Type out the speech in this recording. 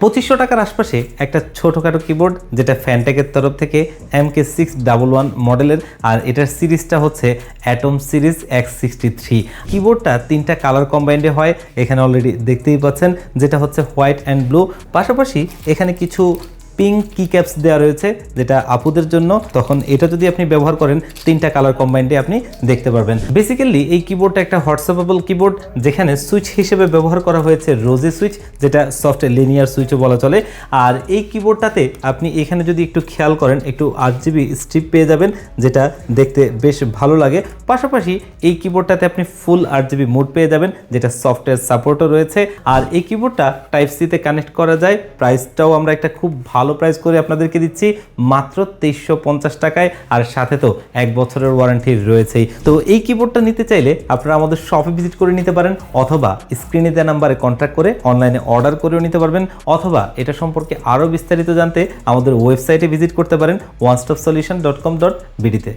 2500 টাকার আশপাশে একটা ছোটোখাটো কিবোর্ড, যেটা ফ্যানটেকের তরফ থেকে MK611 মডেলের, আর এটার সিরিজটা হচ্ছে অ্যাটম সিরিজ X63। কিবোর্ডটা 3টা কালার কম্বাইন্ডে হয়, এখানে অলরেডি দেখতেই পাচ্ছেন, যেটা হচ্ছে হোয়াইট অ্যান্ড ব্লু। পাশাপাশি এখানে কিছু পিঙ্ক কি ক্যাপস দেওয়া রয়েছে, যেটা আপুদের জন্য। তখন এটা যদি আপনি ব্যবহার করেন 3টা কালার কম্বাইন্ডে আপনি দেখতে পারবেন। বেসিক্যালি এই কিবোর্ডটা একটা হোয়াটসঅ্যাপেবল কিবোর্ড, যেখানে সুইচ হিসেবে ব্যবহার করা হয়েছে রোজি সুইচ, যেটা সফট লিনিয়ার সুইচও বলা চলে। আর এই কিবোর্ডটাতে আপনি এখানে যদি একটু খেয়াল করেন, একটু 8GB স্ট্রিপ পেয়ে যাবেন, যেটা দেখতে বেশ ভালো লাগে। পাশাপাশি এই কিবোর্ডটাতে আপনি ফুল 8GB মোড পেয়ে যাবেন, যেটা সফটওয়্যার সাপোর্টও রয়েছে। আর এই কিবোর্ডটা টাইপ সিতে কানেক্ট করা যায়। প্রাইসটাও আমরা একটা খুব ভালো প্রাইস করে আপনাদেরকে দিচ্ছি, মাত্র 2350 টাকায়। আর সাথে তো 1 বছরের ওয়ারেন্টি রয়েছেই। তো এই কিবোর্ডটা নিতে চাইলে আপনারা আমাদের শপে ভিজিট করে নিতে পারেন, অথবা স্ক্রিনে দেওয়া নাম্বারে কন্ট্যাক্ট করে অনলাইনে অর্ডার করেও নিতে পারবেন, অথবা এটা সম্পর্কে আরও বিস্তারিত জানতে আমাদের ওয়েবসাইটে ভিজিট করতে পারেন onestopsolution.com.bd তে।